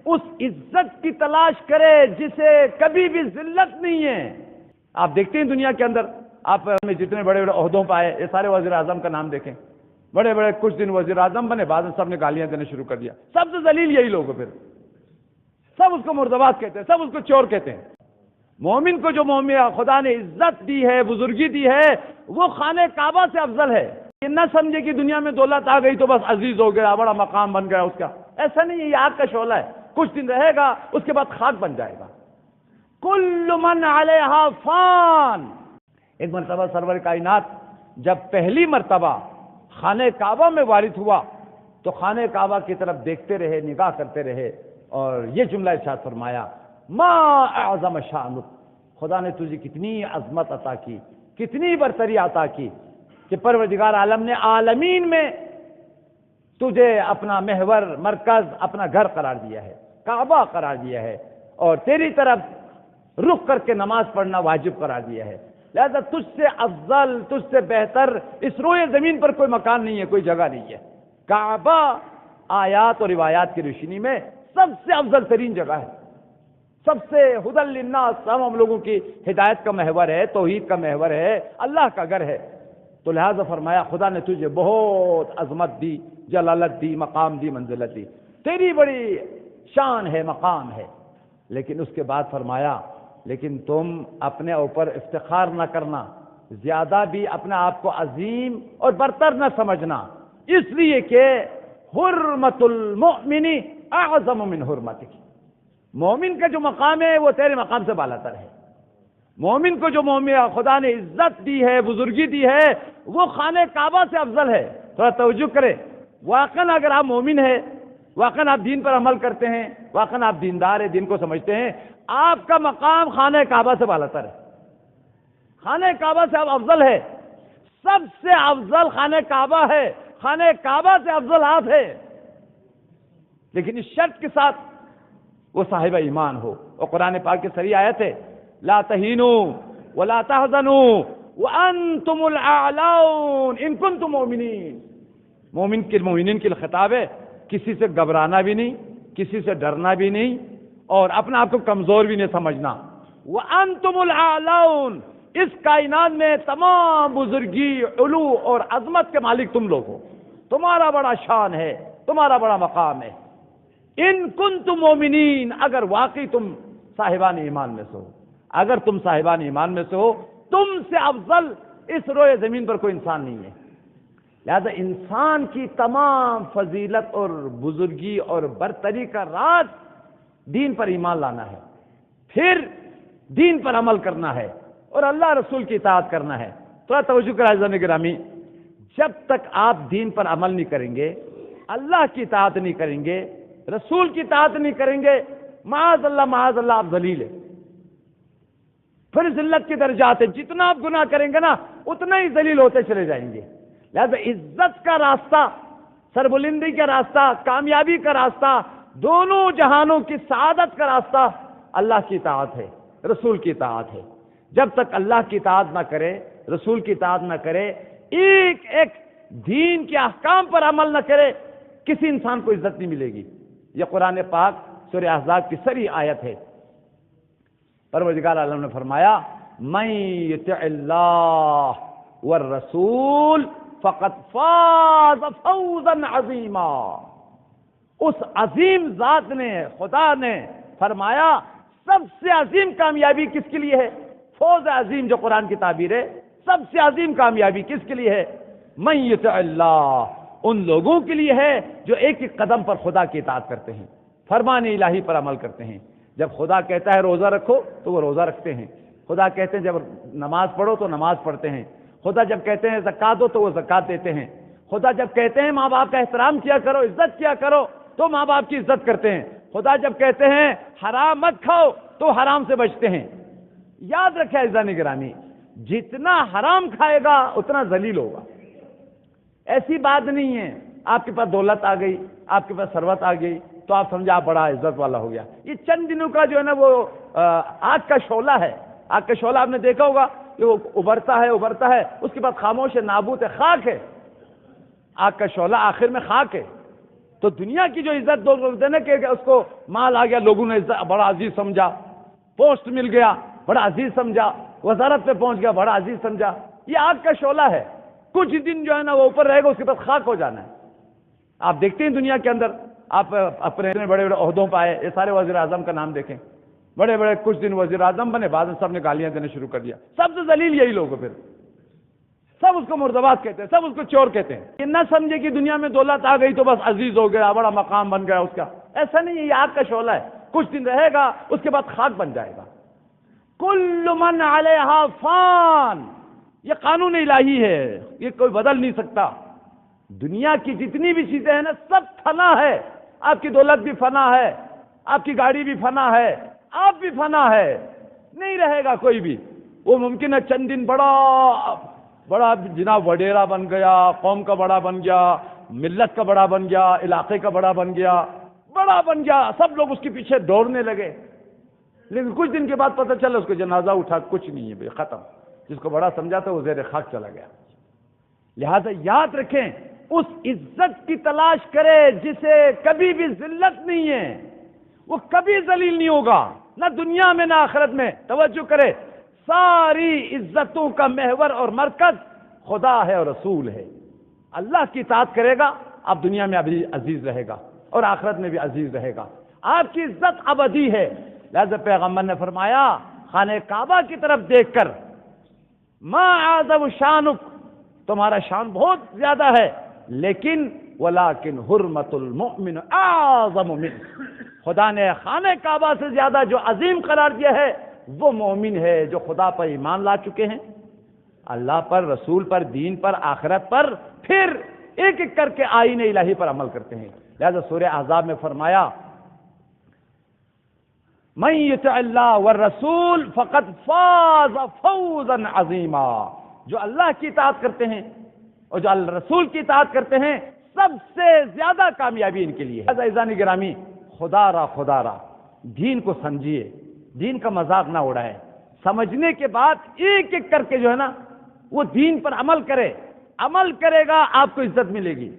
اس عزت کی تلاش کرے جسے کبھی بھی ذلت نہیں ہے۔ آپ دیکھتے ہیں دنیا کے اندر، آپ میں جتنے بڑے بڑے عہدوں پہ آئے، یہ سارے وزیر اعظم کا نام دیکھیں، بڑے بڑے کچھ دن وزیر اعظم بنے، بعد میں سب نے گالیاں دینا شروع کر دیا۔ سب سے ذلیل یہی لوگ ہیں، پھر سب اس کو مردباز کہتے ہیں، سب اس کو چور کہتے ہیں۔ مومن کو جو خدا نے عزت دی ہے، بزرگی دی ہے، وہ خانہ کعبہ سے افضل ہے۔ یہ نہ سمجھے کہ دنیا میں دولت آ گئی تو بس عزیز ہو گیا، بڑا مقام بن گیا اس کا، ایسا نہیں ہے۔ یہ آگ کا شعلہ ہے، کچھ دن رہے گا، اس کے بعد خاک بن جائے گا۔ کل من علیہا فان۔ ایک مرتبہ سرور کائنات جب پہلی مرتبہ خانہ کعبہ میں وارد ہوا تو خانہ کعبہ کی طرف دیکھتے رہے، نگاہ کرتے رہے، اور یہ جملہ ارشاد فرمایا، ما اعظم شانک، خدا نے تجھے کتنی عظمت عطا کی، کتنی برتری عطا کی کہ پروردگار عالم نے عالمین میں تجھے اپنا محور، مرکز، اپنا گھر قرار دیا ہے، کعبہ قرار دیا ہے، اور تیری طرف رخ کر کے نماز پڑھنا واجب قرار دیا ہے۔ لہذا تجھ سے افضل، تجھ سے بہتر اس روئے زمین پر کوئی مکان نہیں ہے، کوئی جگہ نہیں ہے۔ کعبہ آیات اور روایات کی روشنی میں سب سے افضل ترین جگہ ہے، سب سے ہدی للناس، تمام لوگوں کی ہدایت کا محور ہے، توحید کا محور ہے، اللہ کا گھر ہے۔ تو لہذا فرمایا خدا نے تجھے بہت عظمت دی، جلالت دی، مقام دی، منزلت دی، تیری بڑی شان ہے، مقام ہے۔ لیکن اس کے بعد فرمایا لیکن تم اپنے اوپر افتخار نہ کرنا، زیادہ بھی اپنے آپ کو عظیم اور برتر نہ سمجھنا، اس لیے کہ حرمت المؤمن اعظم من حرمتک، مومن کا جو مقام ہے وہ تیرے مقام سے بالا تر ہے۔ مومن کو جو خدا نے عزت دی ہے، بزرگی دی ہے، وہ خانہ کعبہ سے افضل ہے۔ تھوڑا توجہ کرے، واقعاً اگر آپ مومن ہیں، واقعاً آپ دین پر عمل کرتے ہیں، واقعاً آپ دیندار ہیں، دین کو سمجھتے ہیں، آپ کا مقام خانہ کعبہ سے بالا تر ہے، خانہ کعبہ سے اب افضل ہے، سب سے افضل خانہ کعبہ ہے، خانہ کعبہ سے افضل آپ ہے، لیکن اس شرط کے ساتھ وہ صاحب ایمان ہو۔ اور قرآن پاک کی صریح آیت ہے، لا تہینوا ولا تحزنوا وانتم الاعلون ان کنتم مؤمنین۔ مومنین کے خطاب ہے، کسی سے گھبرانا بھی نہیں، کسی سے ڈرنا بھی نہیں، اور اپنا آپ کو کمزور بھی نہیں سمجھنا۔ وانتم الاعلون، اس کائنات میں تمام بزرگی، علو اور عظمت کے مالک تم لوگ ہو، تمہارا بڑا شان ہے، تمہارا بڑا مقام ہے۔ ان کنتم مومنین، اگر واقعی تم صاحبان ایمان میں سے ہو، اگر تم صاحبان ایمان میں سے ہو، تم سے افضل اس روئے زمین پر کوئی انسان نہیں ہے۔ لہذا انسان کی تمام فضیلت اور بزرگی اور برتری کا راز دین پر ایمان لانا ہے، پھر دین پر عمل کرنا ہے اور اللہ رسول کی اطاعت کرنا ہے۔ تھوڑا توجہ کریں عزیزان گرامی، جب تک آپ دین پر عمل نہیں کریں گے، اللہ کی اطاعت نہیں کریں گے، رسول کی اطاعت نہیں کریں گے، معاذ اللہ آپ ذلیل ہیں، پھر ذلت کے درجات ہیں، جتنا آپ گناہ کریں گے نا اتنا ہی ذلیل ہوتے چلے جائیں گے۔ لہذا عزت کا راستہ، سربلندی کا راستہ، کامیابی کا راستہ، دونوں جہانوں کی سعادت کا راستہ اللہ کی اطاعت ہے، رسول کی اطاعت ہے۔ جب تک اللہ کی اطاعت نہ کرے، رسول کی اطاعت نہ کرے، ایک ایک دین کے احکام پر عمل نہ کرے، کسی انسان کو عزت نہیں ملے گی۔ یہ قرآن پاک سورہ احزاب کی صریح آیت ہے۔ پروردگار عالم نے فرمایا، من یطع اللہ والرسول فقد فاز فوزا عظیما۔ اس عظیم ذات نے، خدا نے فرمایا سب سے عظیم کامیابی کس کے لیے ہے؟ فوز عظیم جو قرآن کی تعبیر ہے، سب سے عظیم کامیابی کس کے لیے ہے؟ من یطع اللہ، ان لوگوں کے لیے ہے جو ایک ایک قدم پر خدا کی اطاعت کرتے ہیں، فرمان الہی پر عمل کرتے ہیں۔ جب خدا کہتا ہے روزہ رکھو تو وہ روزہ رکھتے ہیں، خدا کہتے ہیں جب نماز پڑھو تو نماز پڑھتے ہیں، خدا جب کہتے ہیں زکات دو تو وہ زکات دیتے ہیں، خدا جب کہتے ہیں ماں باپ کا احترام کیا کرو، عزت کیا کرو تو ماں باپ کی عزت کرتے ہیں، خدا جب کہتے ہیں حرام مت کھاؤ تو حرام سے بچتے ہیں۔ یاد رکھیں عزیزان گرامی، جتنا حرام کھائے گا اتنا ذلیل ہوگا۔ ایسی بات نہیں ہے آپ کے پاس دولت آ گئی، آپ کے پاس ثروت آ گئی تو آپ سمجھے آپ بڑا عزت والا ہو گیا۔ یہ چند دنوں کا جو ہے نا وہ آگ کا شعلہ ہے، آگ کا شعلہ آپ نے دیکھا ہوگا کہ وہ ابھرتا ہے، اس کے بعد خاموش ہے، نابود ہے، خاک ہے، آگ کا شعلہ آخر میں خاک ہے۔ تو دنیا کی جو عزت لوگ بولتے ہیں نا کہ اس کو مال آ گیا، لوگوں نے بڑا عزیز سمجھا، پوسٹ مل گیا بڑا عزیز سمجھا، وزارت پہ پہنچ گیا بڑا عزیز سمجھا، یہ آگ کا شعلہ ہے، کچھ دن جو ہے نا وہ اوپر رہے گا، اس کے بعد خاک ہو جانا ہے۔ آپ دیکھتے ہیں دنیا کے اندر، آپ اپنے بڑے بڑے عہدوں پہ آئے، یہ سارے وزیر اعظم کا نام دیکھیں، بڑے بڑے کچھ دن وزیر اعظم بنے، بعد میں سب نے گالیاں دینا شروع کر دیا، سب سے ذلیل یہی لوگ ہیں، پھر سب اس کو مردبات کہتے ہیں، سب اس کو چور کہتے ہیں۔ یہ نہ سمجھے کہ دنیا میں دولت آ گئی تو بس عزیز ہو گیا، بڑا مقام بن گیا اس کا، ایسا نہیں ہے، یہ آگ کا شعلہ ہے، کچھ دن رہے گا اس کے بعد خاک بن جائے گا۔ کل من علیہا فان، یہ قانون الہی ہے، یہ کوئی بدل نہیں سکتا۔ دنیا کی جتنی بھی چیزیں ہیں نا سب فنا ہے، آپ کی دولت بھی فنا ہے، آپ کی گاڑی بھی فنا ہے، آپ بھی فنا ہے، نہیں رہے گا کوئی بھی۔ وہ ممکن ہے چند دن بڑا جناب وڈیرا بن گیا، قوم کا بڑا بن گیا، ملت کا بڑا بن گیا، علاقے کا بڑا بن گیا، سب لوگ اس کے پیچھے دوڑنے لگے، لیکن کچھ دن کے بعد پتہ چلا اس کو جنازہ اٹھا، کچھ نہیں ہے بھائی، ختم۔ جس کو بڑا سمجھا تھا وہ زیر خاک چلا گیا۔ لہذا یاد رکھیں، اس عزت کی تلاش کرے جسے کبھی بھی ذلت نہیں ہے، وہ کبھی ذلیل نہیں ہوگا، نہ دنیا میں نہ آخرت میں۔ توجہ کرے، ساری عزتوں کا محور اور مرکز خدا ہے اور رسول ہے۔ اللہ کی اطاعت کرے گا، آپ دنیا میں ابھی عزیز رہے گا اور آخرت میں بھی عزیز رہے گا، آپ کی عزت ابدی ہے۔ لہذا پیغمبر نے فرمایا خانہ کعبہ کی طرف دیکھ کر، ما اعظم شانک، تمہارا شان بہت زیادہ ہے، لیکن ولیکن حرمت المؤمن اعظم منہ، خدا نے خانہ کعبہ سے زیادہ جو عظیم قرار دیا ہے وہ مومن ہے جو خدا پر ایمان لا چکے ہیں، اللہ پر، رسول پر، دین پر، آخرت پر، پھر ایک ایک کر کے آئین الہی پر عمل کرتے ہیں۔ لہذا سورہ احزاب میں فرمایا من یطع اللہ والرسول فقد فاز فوزا عظیما، جو اللہ کی اطاعت کرتے ہیں اور جو رسول کی اطاعت کرتے ہیں سب سے زیادہ کامیابی ان کے لیے ہے۔ عزیزان گرامی، خدا را دین کو سمجھیے، دین کا مذاق نہ اڑائے، سمجھنے کے بعد ایک ایک کر کے جو ہے نا وہ دین پر عمل کرے، عمل کرے گا آپ کو عزت ملے گی۔